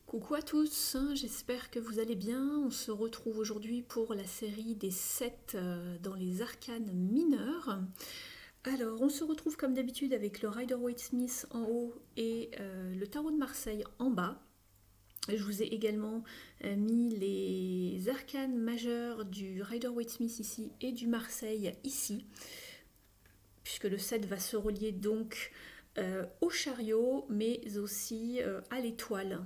Coucou à tous, j'espère que vous allez bien. On se retrouve aujourd'hui pour la série des 7 dans les arcanes mineures. Alors, on se retrouve comme d'habitude avec le Rider-Waite-Smith en haut et le tarot de Marseille en bas. Je vous ai également mis les arcanes majeures du Rider-Waite-Smith ici et du Marseille ici, puisque le 7 va se relier donc au chariot, mais aussi à l'étoile.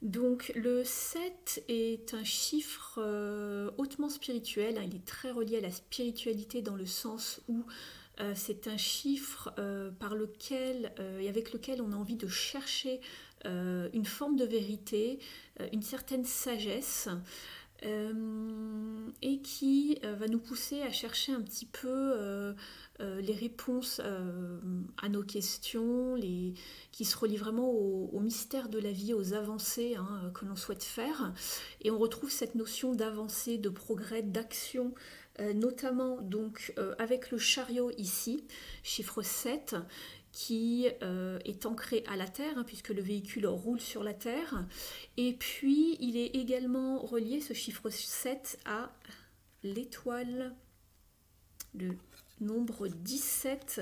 Donc le 7 est un chiffre hautement spirituel, il est très relié à la spiritualité dans le sens où c'est un chiffre par lequel, et avec lequel on a envie de chercher une forme de vérité, une certaine sagesse. Et qui va nous pousser à chercher un petit peu les réponses à nos questions, qui se relient vraiment au mystère de la vie, aux avancées que l'on souhaite faire. Et on retrouve cette notion d'avancée, de progrès, d'action, notamment donc avec le chariot ici, chiffre 7, qui est ancré à la Terre, puisque le véhicule roule sur la Terre. Et puis, il est également relié, ce chiffre 7, à l'étoile, le nombre 17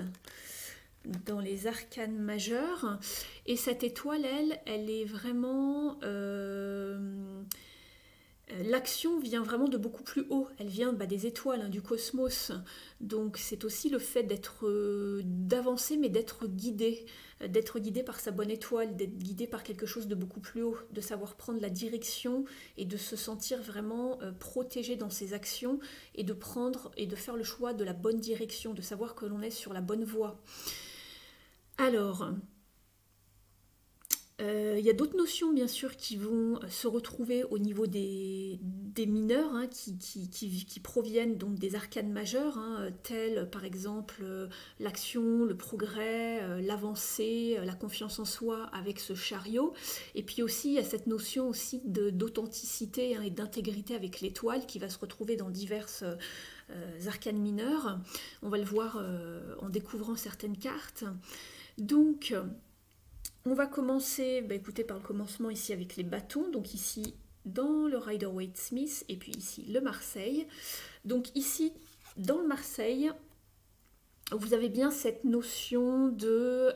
dans les arcanes majeures. Et cette étoile, elle est vraiment... l'action vient vraiment de beaucoup plus haut, elle vient des étoiles, du cosmos. Donc c'est aussi le fait d'avancer, mais d'être guidé par sa bonne étoile, d'être guidé par quelque chose de beaucoup plus haut, de savoir prendre la direction et de se sentir vraiment protégé dans ses actions et de prendre et de faire le choix de la bonne direction, de savoir que l'on est sur la bonne voie. Alors, y a d'autres notions bien sûr qui vont se retrouver au niveau des mineurs qui proviennent donc des arcanes majeures, telles par exemple l'action, le progrès, l'avancée, la confiance en soi avec ce chariot. Et puis aussi il y a cette notion aussi d'authenticité et d'intégrité avec l'étoile qui va se retrouver dans diverses arcanes mineures. On va le voir en découvrant certaines cartes. Donc on va commencer écoutez, par le commencement ici avec les bâtons, donc ici dans le Rider-Waite-Smith et puis ici le Marseille. Donc ici dans le Marseille, vous avez bien cette notion de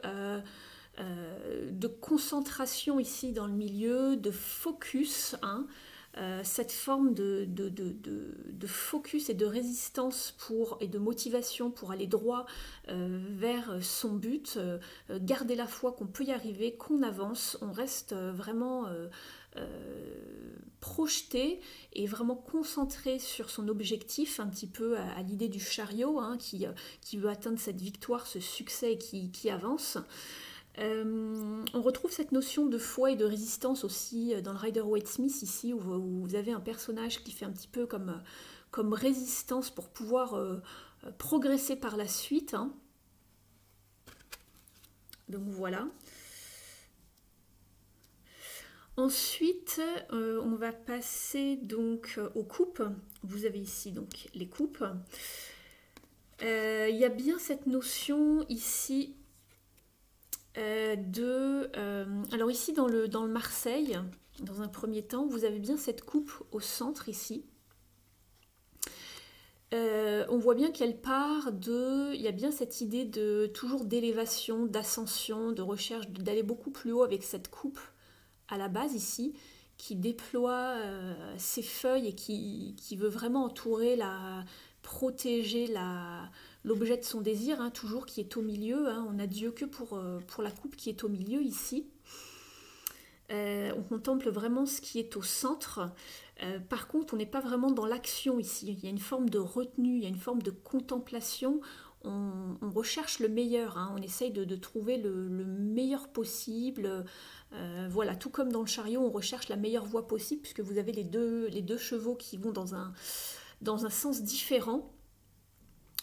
concentration ici dans le milieu, de focus, cette forme de focus et de résistance et de motivation pour aller droit vers son but, garder la foi qu'on peut y arriver, qu'on avance, on reste vraiment projeté et vraiment concentré sur son objectif, un petit peu à l'idée du chariot qui veut atteindre cette victoire, ce succès qui avance. On retrouve cette notion de foi et de résistance aussi dans le Rider-Waite-Smith ici, où vous avez un personnage qui fait un petit peu comme résistance pour pouvoir progresser par la suite. Donc voilà. Ensuite, on va passer donc aux coupes. Vous avez ici donc les coupes. Il y a bien cette notion ici alors ici dans le Marseille, dans un premier temps, vous avez bien cette coupe au centre ici. On voit bien qu'elle part il y a bien cette idée toujours d'élévation, d'ascension, de recherche, d'aller beaucoup plus haut avec cette coupe à la base ici, qui déploie ses feuilles et qui veut vraiment protéger l'objet de son désir, toujours qui est au milieu. On n'a Dieu que pour la coupe qui est au milieu ici. On contemple vraiment ce qui est au centre. Par contre, on n'est pas vraiment dans l'action ici. Il y a une forme de retenue, il y a une forme de contemplation. On recherche le meilleur, on essaye de trouver le meilleur possible. Voilà, tout comme dans le chariot, on recherche la meilleure voie possible, puisque vous avez les deux chevaux qui vont dans un sens différent.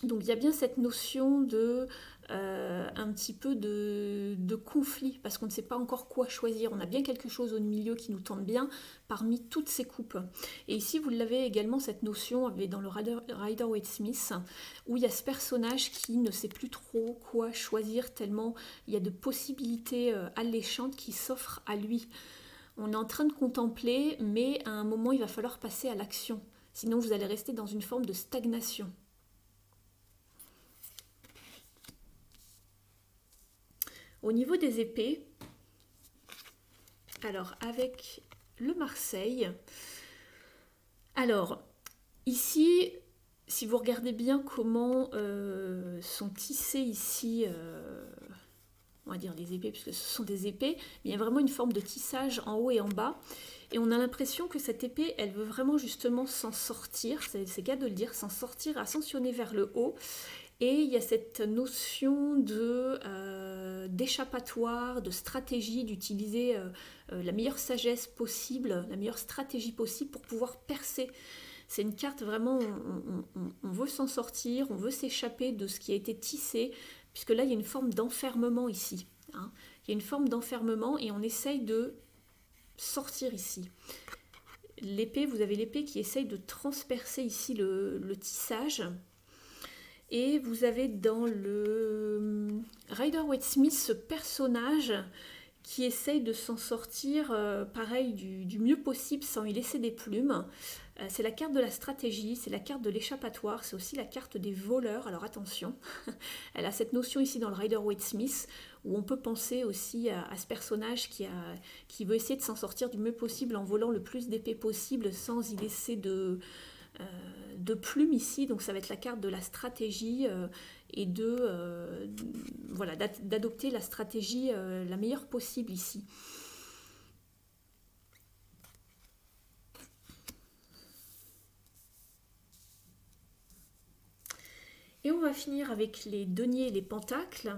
Donc il y a bien cette notion de un petit peu de conflit, parce qu'on ne sait pas encore quoi choisir. On a bien quelque chose au milieu qui nous tente bien parmi toutes ces coupes. Et ici, vous l'avez également, cette notion dans le Rider-Waite-Smith, où il y a ce personnage qui ne sait plus trop quoi choisir, tellement il y a de possibilités alléchantes qui s'offrent à lui. On est en train de contempler, mais à un moment, il va falloir passer à l'action. Sinon, vous allez rester dans une forme de stagnation. Au niveau des épées, alors avec le Marseille, alors ici, si vous regardez bien comment sont tissées ici, on va dire les épées, puisque ce sont des épées, mais il y a vraiment une forme de tissage en haut et en bas, et on a l'impression que cette épée, elle veut vraiment justement s'en sortir, c'est cas de le dire, s'en sortir, ascensionner vers le haut. Et il y a cette notion d'échappatoire, de stratégie, d'utiliser la meilleure sagesse possible, la meilleure stratégie possible pour pouvoir percer. C'est une carte vraiment, on veut s'en sortir, on veut s'échapper de ce qui a été tissé, puisque là il y a une forme d'enfermement ici. Hein. Il y a une forme d'enfermement et on essaye de sortir ici. L'épée, vous avez l'épée qui essaye de transpercer ici le tissage. Et vous avez dans le Rider-Waite-Smith ce personnage qui essaye de s'en sortir, pareil, du mieux possible sans y laisser des plumes. C'est la carte de la stratégie, c'est la carte de l'échappatoire, c'est aussi la carte des voleurs. Alors attention, elle a cette notion ici dans le Rider-Waite-Smith où on peut penser aussi à ce personnage qui veut essayer de s'en sortir du mieux possible en volant le plus d'épées possible sans y laisser de plumes ici, donc ça va être la carte de la stratégie et voilà, d'adopter la stratégie la meilleure possible ici. Et on va finir avec les deniers et les pentacles.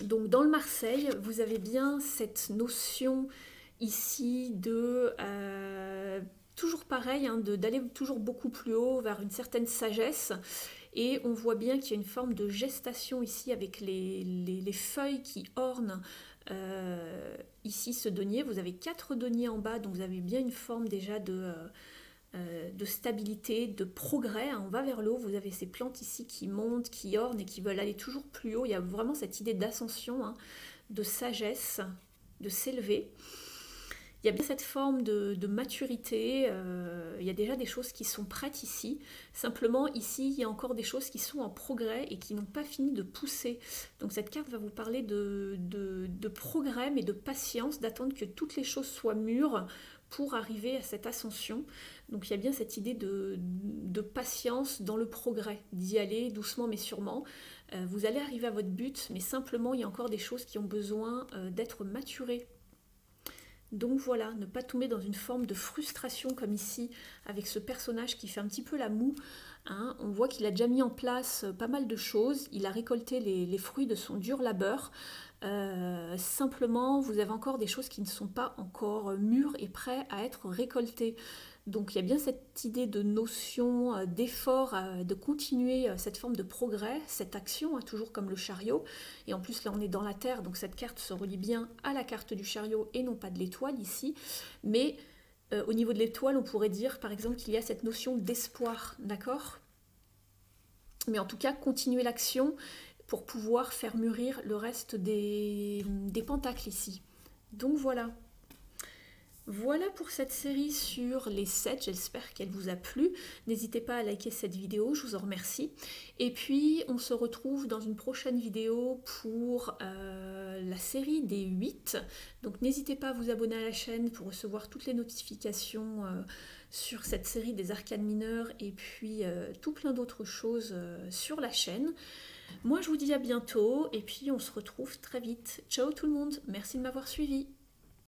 Donc dans le Marseille, vous avez bien cette notion ici de toujours pareil, hein, d'aller toujours beaucoup plus haut vers une certaine sagesse. Et on voit bien qu'il y a une forme de gestation ici avec les feuilles qui ornent ici ce denier. Vous avez 4 deniers en bas, donc vous avez bien une forme déjà de stabilité, de progrès. Hein. On va vers le haut, vous avez ces plantes ici qui montent, qui ornent et qui veulent aller toujours plus haut. Il y a vraiment cette idée d'ascension, hein, de sagesse, de s'élever. Il y a bien cette forme de maturité, il y a déjà des choses qui sont prêtes ici. Simplement, ici, il y a encore des choses qui sont en progrès et qui n'ont pas fini de pousser. Donc cette carte va vous parler de progrès, mais de patience, d'attendre que toutes les choses soient mûres pour arriver à cette ascension. Donc il y a bien cette idée de patience dans le progrès, d'y aller doucement mais sûrement. Vous allez arriver à votre but, mais simplement, il y a encore des choses qui ont besoin d'être maturées. Donc voilà, ne pas tomber dans une forme de frustration comme ici avec ce personnage qui fait un petit peu la moue. Hein. On voit qu'il a déjà mis en place pas mal de choses, il a récolté les fruits de son dur labeur. Simplement, vous avez encore des choses qui ne sont pas encore mûres et prêtes à être récoltées. Donc il y a bien cette idée de notion d'effort, de continuer cette forme de progrès, cette action, hein, toujours comme le chariot. Et en plus là on est dans la terre, donc cette carte se relie bien à la carte du chariot et non pas de l'étoile ici. Mais au niveau de l'étoile, on pourrait dire par exemple qu'il y a cette notion d'espoir, d'accord? Mais en tout cas, continuer l'action pour pouvoir faire mûrir le reste des pentacles ici. Donc voilà. Voilà pour cette série sur les sets, j'espère qu'elle vous a plu. N'hésitez pas à liker cette vidéo, je vous en remercie. Et puis on se retrouve dans une prochaine vidéo pour la série des 8. Donc n'hésitez pas à vous abonner à la chaîne pour recevoir toutes les notifications sur cette série des arcanes mineures et puis tout plein d'autres choses sur la chaîne. Moi je vous dis à bientôt et puis on se retrouve très vite. Ciao tout le monde, merci de m'avoir suivi.